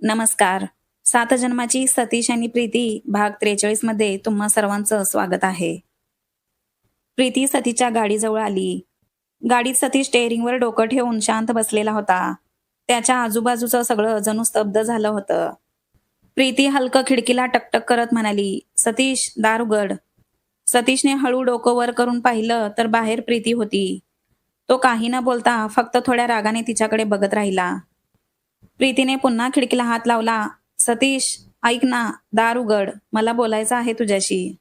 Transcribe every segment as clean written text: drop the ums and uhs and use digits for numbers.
नमस्कार. सात जन्माची सतीश आणि प्रीती भाग 43 मध्ये तुम्हा सर्वांचं स्वागत आहे. प्रीती सतीच्या गाडीजवळ आली. गाडीत सतीश स्टेअरिंगवर डोकं ठेवून शांत बसलेला होता. त्याच्या आजूबाजूचं सगळं जणू स्तब्ध झालं होतं. प्रीती हलकं खिडकीला टकटक करत म्हणाली, "सतीश, दार उघड." सतीशने हळू डोकं वर करून पाहिलं तर बाहेर प्रीती होती. तो काही न बोलता फक्त थोड्या रागाने तिच्याकडे बघत राहिला. प्रीतीने पुन्हा खिडकीला हात लावला. "सतीश, ऐक ना, दार उघड. मला बोलायचं आहे तुझ्याशी."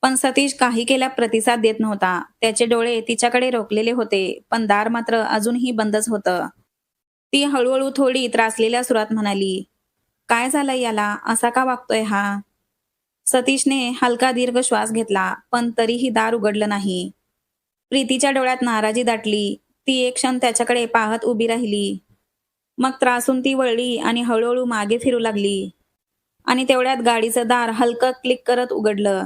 पण सतीश काही केल्या प्रतिसाद देत नव्हता. त्याचे डोळे तिच्याकडे रोखलेले होते, पण दार मात्र अजूनही बंदच होतं. ती हळूहळू थोडी त्रासलेल्या सुरात म्हणाली, "काय झालंय याला? असा का वागतोय हा?" सतीशने हलका दीर्घ श्वास घेतला, पण तरीही दार उघडलं नाही. प्रीतीच्या डोळ्यात नाराजी दाटली. ती एक क्षण त्याच्याकडे पाहत उभी राहिली. मग त्रासून ती वळली आणि हळूहळू मागे फिरू लागली. आणि तेवढ्यात गाडीचं दार हलकं क्लिक करत उघडलं.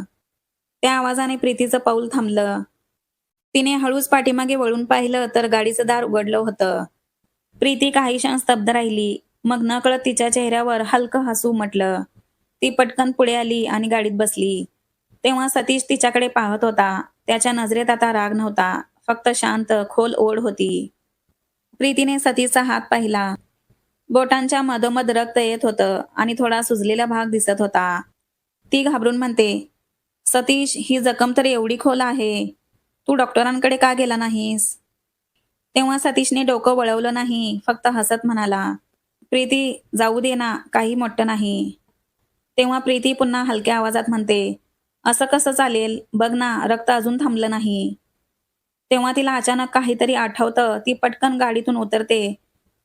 त्या आवाजाने प्रीतीचं पाऊल थांबलं. तिने हळूच पाठीमागे वळून पाहिलं तर गाडीचं दार उघडलं होतं. प्रीती काही क्षण स्तब्ध राहिली. मग नकळत तिच्या चेहऱ्यावर हलकं हसू उमटलं. ती पटकन पुढे आली आणि गाडीत बसली. तेव्हा सतीश तिच्याकडे पाहत होता. त्याच्या नजरेत आता राग नव्हता, फक्त शांत, खोल ओढ होती. प्रीतीने सतीशचा हात पाहिला. बोटांच्या मधोमध रक्त येत होतं आणि थोडा सुजलेला भाग दिसत होता. ती घाबरून म्हणते, "सतीश, ही जखम तर एवढी खोल आहे. तू डॉक्टरांकडे का गेला नाहीस?" तेव्हा सतीशने डोकं वळवलं नाही, फक्त हसत म्हणाला, "प्रीती, जाऊ दे ना, काही मोठं नाही." तेव्हा प्रीती पुन्हा हलक्या आवाजात म्हणते, "असं कसं चालेल? बघ ना, रक्त अजून थांबलं नाही." तेव्हा तिला अचानक काहीतरी आठवतं. ती पटकन गाडीतून उतरते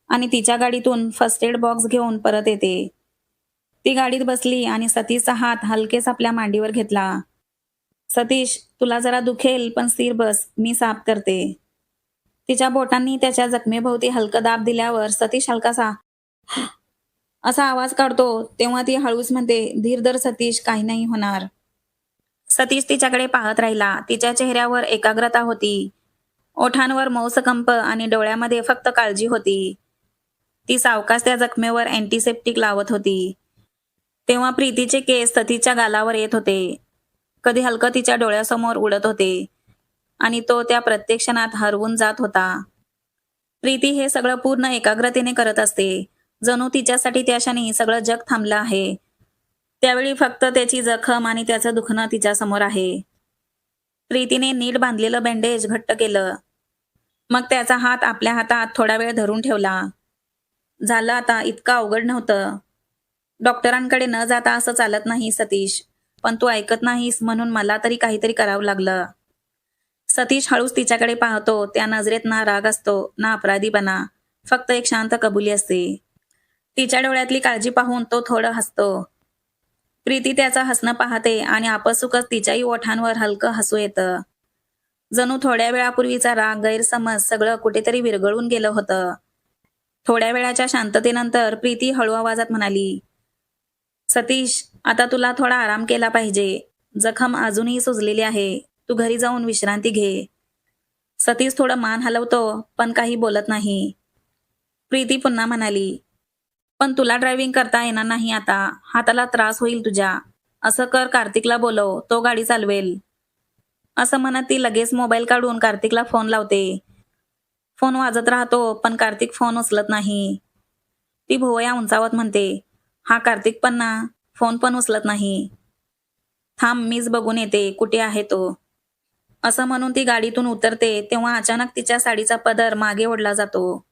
आणि तिच्या गाडीतून फर्स्ट एड बॉक्स घेऊन परत येते. ती गाडीत बसली आणि सतीशचा हात हलकेच आपल्या मांडीवर घेतला. "सतीश, तुला जरा दुखेल, पण स्थिर बस, मी साफ करते." तिच्या बोटांनी त्याच्या जखमेभोवती हलका दाब दिल्यावर सतीश हलकासा असा आवाज काढतो. तेव्हा ती हळूच म्हणते, "धीर धर सतीश, काही नाही होणार." सतीश तिच्याकडे पाहत राहिला. तिच्या चेहऱ्यावर एकाग्रता होती. ओठांवर मौसकंप आणि डोळ्यामध्ये फक्त काळजी होती. ती सावकाश त्या जखमेवर अँटीसेप्टिक लावत होती. तेव्हा प्रीतीचे केस सतीच्या गालावर येत होते. कधी हलकं तिच्या डोळ्यासमोर उडत होते आणि तो त्या प्रत्येक क्षणात हरवून जात होता. प्रीती हे सगळं पूर्ण एकाग्रतेने करत असते. जणू तिच्यासाठी त्या क्षणी सगळं जग थांबलं आहे. त्यावेळी फक्त त्याची जखम आणि त्याचं दुखणं तिच्यासमोर आहे. प्रीतीने नीट बांधलेलं बँडेज घट्ट केलं. मग त्याचा हात आपल्या हातात थोडा वेळ धरून ठेवला. "झालं आता, इतकं अवघड नव्हतं. डॉक्टरांकडे न जाता असं चालत नाही सतीश. पण तू ऐकत नाहीस म्हणून मला तरी काहीतरी करावं लागलं." सतीश हळूच तिच्याकडे पाहतो. त्या नजरेत ना राग असतो, ना अपराधीपणा. फक्त एक शांत कबुली असते. तिच्या डोळ्यातली काळजी पाहून तो थोडं हसतो. प्रीती त्याचं हसणं पाहते आणि आपसुकच तिच्याही ओठांवर हलकं हसू येतं. जणू थोड्या वेळापूर्वीचा राग, गैरसमज सगळं कुठेतरी विरघळून गेलं होतं. थोड्या वेळाच्या शांततेनंतर प्रीती हळू आवाजात म्हणाली, "सतीश, आता तुला थोडा आराम केला पाहिजे. जखम अजूनही सुजलेली आहे. तू घरी जाऊन विश्रांती घे." सतीश थोडं मान हलवतो, पण काही बोलत नाही. प्रीती पुन्हा म्हणाली, "पण तुला ड्रायव्हिंग करता येणार नाही आता. हाताला त्रास होईल तुझ्या. असं कर, कार्तिकला बोलव, तो गाडी चालवेल." असं म्हणत ती लगेच मोबाईल काढून कार्तिकला फोन लावते. फोन वाजत राहतो, पण कार्तिक फोन उचलत नाही. ती भुवया उंचावत म्हणते, "हा कार्तिक पण ना, फोन पण उचलत नाही. थांब, मीच बघून येते, कुठे आहे तो." असं म्हणून ती गाडीतून उतरते. तेव्हा अचानक तिच्या साडीचा पदर मागे ओढला जातो.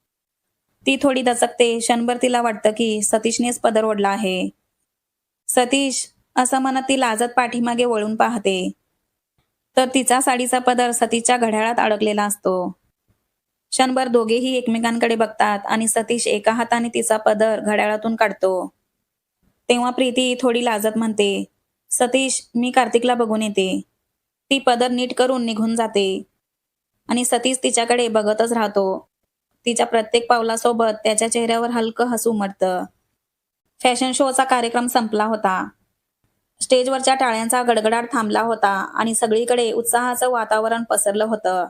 ती थोडी दचकते. क्षणभर तिला वाटतं की सतीशनेच पदर ओढला आहे. "सतीश," असं म्हणत ती लाजत पाठीमागे वळून पाहते. तर तिचा साडीचा पदर सतीशच्या घड्याळात अडकलेला असतो. क्षणभर दोघेही एकमेकांकडे बघतात आणि सतीश एका हाताने तिचा पदर घड्याळातून काढतो. तेव्हा प्रीती थोडी लाजत म्हणते, "सतीश, मी कार्तिकला बघून येते." ती पदर नीट करून निघून जाते आणि सतीश तिच्याकडे बघतच राहतो. तिच्या प्रत्येक पावलासोबत त्याच्या चेहऱ्यावर हलकं हसू उमटतं. फॅशन शोचा कार्यक्रम संपला होता. स्टेजवरच्या टाळ्यांचा गडगडाट थांबला होता आणि सगळीकडे उत्साहाचं वातावरण पसरलं होतं.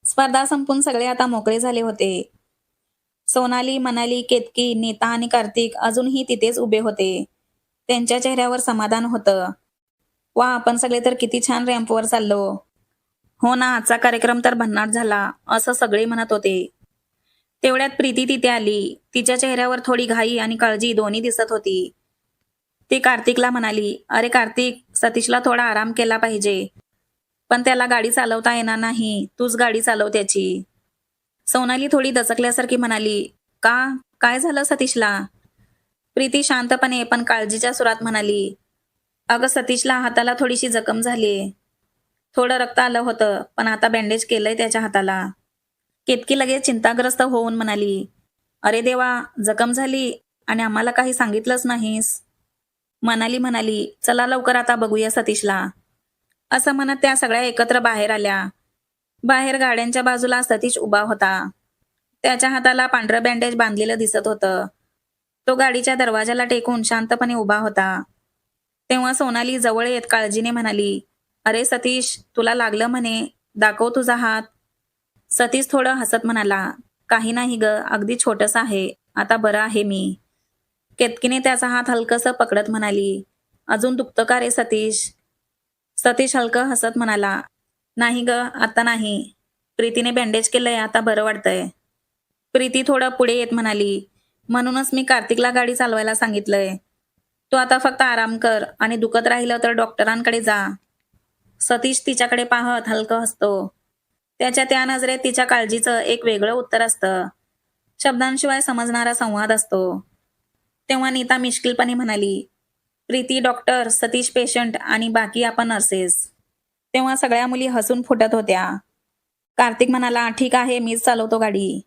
स्पर्धा संपून सगळे आता मोकळे झाले होते. सोनाली, मनाली, केतकी, नीता आणि कार्तिक अजूनही तिथेच उभे होते. त्यांच्या चेहऱ्यावर समाधान होतं. "वा, आपण सगळे तर किती छान रॅम्पवर चाललो." "हो ना, आजचा कार्यक्रम तर भन्नाट झाला," असं सगळे म्हणत होते. तेवढ्यात प्रीती तिथे आली. तिच्या चेहऱ्यावर थोडी घाई आणि काळजी दोन्ही दिसत होती. ती कार्तिकला म्हणाली, "अरे कार्तिक, सतीशला थोडा आराम केला पाहिजे. पण त्याला गाडी चालवता येणार नाही. तूच गाडी चालव त्याची." सोनाली थोडी दचकल्यासारखी म्हणाली, "का? काय झालं सतीशला?" प्रीती शांतपणे पण काळजीच्या सुरात म्हणाली, "अगं सतीशला हाताला थोडीशी जखम झालीये. थोडं रक्त आलं होतं, पण आता बँडेज केलंय त्याच्या हाताला." केतकी लगेच चिंताग्रस्त होऊन म्हणाली, "अरे देवा, जखम झाली आणि आम्हाला काही सांगितलंच नाहीस." मनाली म्हणाली, "चला लवकर आता बघूया सतीशला." असं म्हणत त्या सगळ्या एकत्र बाहेर आल्या. बाहेर गाड्यांच्या बाजूला सतीश उभा होता. त्याच्या हाताला पांढरं बँडेज बांधलेलं दिसत होतं. तो गाडीच्या दरवाजाला टेकून शांतपणे उभा होता. तेव्हा सोनाली जवळ येत काळजीने म्हणाली, "अरे सतीश, तुला लागलं म्हणे. दाखव तुझा हात." सतीश थोडं हसत म्हणाला, "काही नाही ग, अगदी छोटंसं आहे. आता बरं आहे मी." केतकीने त्याचा हात हलकसं पकडत म्हणाली, "अजून दुखतं का रे सतीश?" सतीश हलकं हसत म्हणाला, "नाही ग, आता नाही. प्रीतीने बँडेज केलंय, आता बरं वाटतंय." प्रीती थोडं पुढे येत म्हणाली, "म्हणूनच मी कार्तिकला गाडी चालवायला सांगितलंय. तू आता फक्त आराम कर आणि दुखत राहिलं तर डॉक्टरांकडे जा." सतीश तिच्याकडे पाहत हलकं हसतो. त्याच्या त्या नजरेत तिच्या काळजीचं एक वेगळं उत्तर असतं. शब्दांशिवाय समजणारा संवाद असतो. तेव्हा नीता मिश्किलपणे म्हणाली, "प्रीती डॉक्टर, सतीश पेशंट आणि बाकी आपण नर्सेस." तेव्हा सगळ्या मुली हसून फुटत होत्या. कार्तिक म्हणाला, "ठीक आहे, मीच चालवतो गाडी."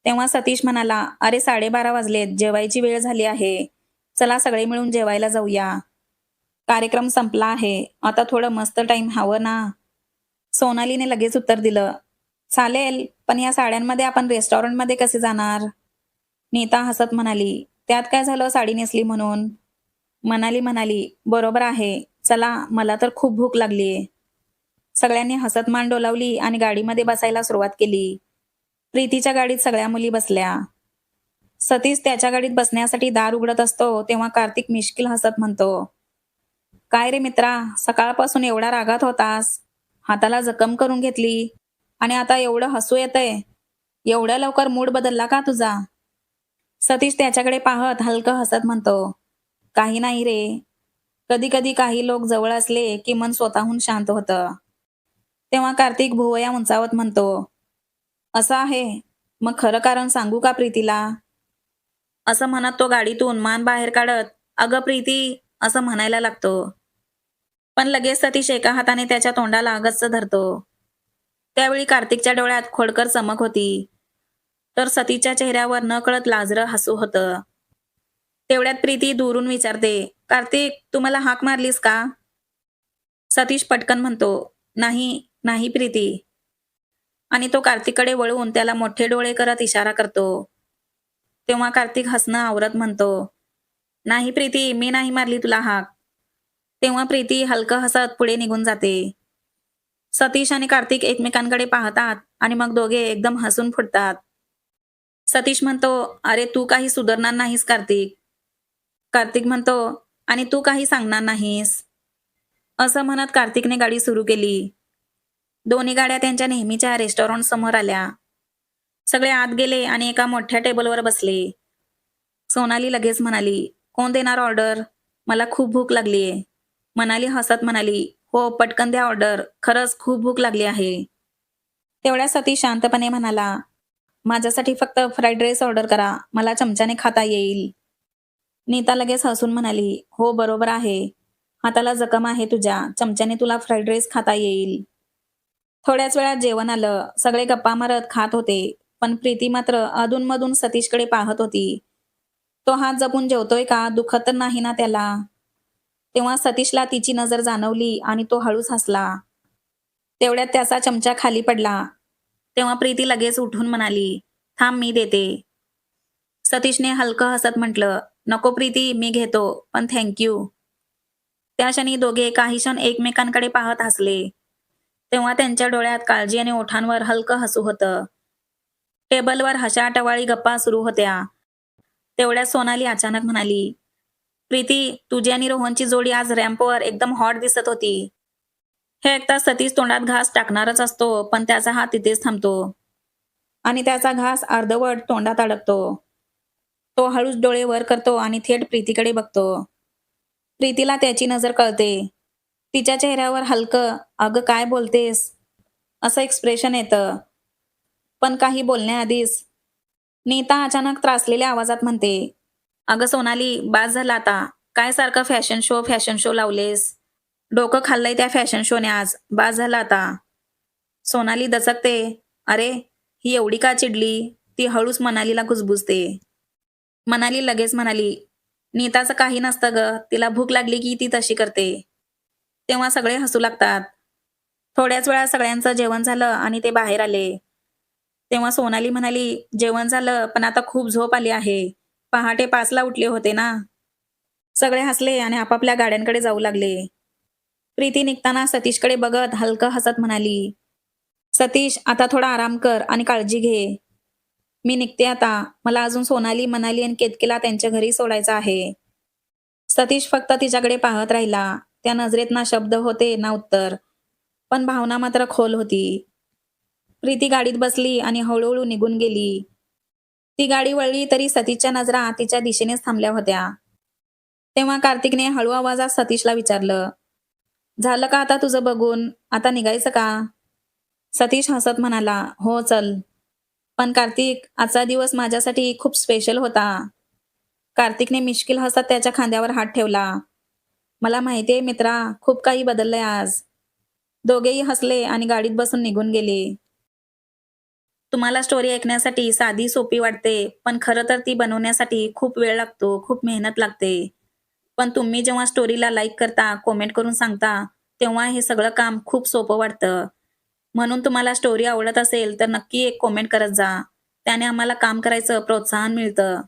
तेव्हा सतीश म्हणाला, "अरे 12:30 वाजलेत, जेवायची वेळ झाली आहे. चला सगळे मिळून जेवायला जाऊया. कार्यक्रम संपला आहे. आता थोडं मस्त टाइम हवं ना?" सोनालीने लगेच उत्तर दिलं, "चालेल, पण या साड्यांमध्ये आपण रेस्टॉरंटमध्ये कसे जाणार?" नीता हसत म्हणाली, "त्यात काय झालं साडी नेसली म्हणून?" मनाली म्हणाली, "बरोबर आहे. चला, मला तर खूप भूक लागलीये." सगळ्यांनी हसत मान डोलावली आणि गाडीमध्ये बसायला सुरुवात केली. प्रीतीच्या गाडीत सगळ्या मुली बसल्या. सतीश त्याच्या गाडीत बसण्यासाठी दार उघडत असतो, तेव्हा कार्तिक मिश्किल हसत म्हणतो, "काय रे मित्रा, सकाळपासून एवढा रागात होतास, हाताला जखम करून घेतली आणि आता एवढं हसू येतंय. एवढ्या लवकर मूड बदलला का तुझा?" सतीश त्याच्याकडे पाहत हलकं हसत म्हणतो, "काही नाही रे. कधी कधी काही लोक जवळ असले की मन स्वतःहून शांत होतं." तेव्हा कार्तिक भुवया उंचावत म्हणतो, "असं आहे? मग खरं कारण सांगू का प्रीतीला?" असं म्हणत तो गाडीतून मान बाहेर काढत, "अगं प्रीती," असं म्हणायला लागतो. पण लगेच सतीश एका हाताने त्याच्या तोंडाला गच्च धरतो. त्यावेळी कार्तिकच्या डोळ्यात खोडकर चमक होती. तर सतीच्या चेहऱ्यावर नकळत लाजरं हसू होतं. तेवढ्यात प्रीती दुरून विचारते, "कार्तिक, तू मला हाक मारलीस का?" सतीश पटकन म्हणतो, "नाही, नाही प्रीती." आणि तो कार्तिककडे वळून त्याला मोठे डोळे करत इशारा करतो. तेव्हा कार्तिक हसणं आवरत म्हणतो, "नाही प्रीती, मी नाही मारली तुला हाक." तेव्हा प्रीती हलकं हसत पुढे निघून जाते. सतीश आणि कार्तिक एकमेकांकडे पाहतात आणि मग दोघे एकदम हसून फुटतात. सतीश म्हणतो, "अरे तू काही सुधारणार नाहीस कार्तिक." कार्तिक म्हणतो, "आणि तू काही सांगणार नाहीस." असं म्हणत कार्तिकने गाडी सुरू केली. दोन्ही गाड्या त्यांच्या नेहमीच्या रेस्टॉरंट समोर आल्या. सगळे आत गेले आणि एका मोठ्या टेबलवर बसले. सोनाली लगेच म्हणाली, "कोण देणार ऑर्डर? मला खूप भूक लागलीये." मनाली हसत म्हणाली, "हो, पटकन द्या ऑर्डर. खरंच खूप भूक लागली आहे." तेवढ्या सतीश शांतपणे म्हणाला, "माझ्यासाठी फक्त फ्राईड राईस ऑर्डर करा. मला चमच्याने खाता येईल." नीता लगेच हसून म्हणाली, "हो, बरोबर आहे. हाताला जखम आहे तुझ्या. चमच्याने तुला फ्राईड राईस खाता येईल." थोड्याच वेळात जेवण आलं. सगळे गप्पा मारत खात होते. पण प्रीती मात्र अधूनमधून सतीशकडे पाहत होती. तो हात जपून जेवतोय का? दुखत तर नाही ना त्याला? तेव्हा सतीशला तिची नजर जाणवली आणि तो हळूच हसला. तेवढ्यात त्याचा चमचा खाली पडला. तेव्हा प्रीती लगेच उठून म्हणाली, "थांब, मी देते." सतीशने हलकं हसत म्हटलं, "नको प्रीती, मी घेतो, पण थँक यू." त्या क्षणी दोघे काही क्षण एकमेकांकडे पाहत हसले. तेव्हा त्यांच्या डोळ्यात काळजी आणि ओठांवर हलकं हसू होतं. टेबलवर हशाटवाळी गप्पा सुरू होत्या. तेवढ्यात सोनाली अचानक म्हणाली, "प्रीती, तुझी आणि रोहनची जोडी आज रॅम्पवर एकदम हॉट दिसत होती." हे ऐकताच सतीश तोंडात घास टाकणारच असतो, पण त्याचा हात तिथेच थांबतो आणि त्याचा घास अर्धवट तोंडात अडकतो. तो हळूच डोळे वर करतो आणि थेट प्रीतीकडे बघतो. प्रीतीला त्याची नजर कळते. तिच्या चेहऱ्यावर हलकं, "अगं काय बोलतेस?" असं एक्सप्रेशन येतं. पण काही बोलण्याआधीच नीता अचानक त्रासलेल्या आवाजात म्हणते, "अगं सोनाली, बास झालं आता. काय सारखं फॅशन शो लावलेस? डोकं खाल्लंय त्या फॅशन शोने आज. बास झालं आता." सोनाली दचकते. "अरे, ही एवढी का चिडली?" ती हळूच मनालीला कुजबुजते. मनाली लगेच म्हणाली, "नीताचं काही नसतं गं. तिला भूक लागली की ती तशी करते." तेव्हा सगळे हसू लागतात. थोड्याच वेळात सगळ्यांचं जेवण झालं आणि ते बाहेर आले. तेव्हा सोनाली म्हणाली, "जेवण झालं, पण आता खूप झोप आली आहे. पहाटे 5ला उठले होते ना." सगळे हसले आणि आपापल्या गाड्यांकडे जाऊ लागले. प्रीती निघताना सतीशकडे बघत हलकं हसत म्हणाली, "सतीश, आता थोडा आराम कर आणि काळजी घे. मी निघते आता. मला अजून सोनाली, मनाली आणि केतकीला त्यांच्या घरी सोडायचं आहे." सतीश फक्त तिच्याकडे पाहत राहिला. त्या नजरेत ना शब्द होते ना उत्तर, पण भावना मात्र खोल होती. प्रीती गाडीत बसली आणि हळूहळू निघून गेली. ती गाडी वळली तरी सतीशच्या नजरा तिच्या दिशेनेच थांबल्या होत्या. तेव्हा कार्तिकने हळू आवाजात सतीशला विचारलं, "झालं का आता तुझं बघून? आता निघायचं का?" सतीश हसत म्हणाला, "हो चल." "पण कार्तिक, आजचा दिवस माझ्यासाठी खूप स्पेशल होता." कार्तिकने मिश्किल हसत त्याच्या खांद्यावर हात ठेवला. "मला माहितीये मित्रा, खूप काही बदललंय आज." दोघेही हसले आणि गाडीत बसून निघून गेले. तुम्हाला स्टोरी ऐकण्यासाठी साधी सोपी वाटते, पण खरं तर ती बनवण्यासाठी खूप वेळ लागतो, खूप मेहनत लागते. पण तुम्ही जेव्हा स्टोरीला लाईक करता, कमेंट करून सांगता, तेव्हा हे सगळं काम खूप सोपं वाटतं. म्हणून तुम्हाला स्टोरी आवडत असेल तर नक्की एक कमेंट करत जा. त्याने आम्हाला काम करायचं प्रोत्साहन मिळतं.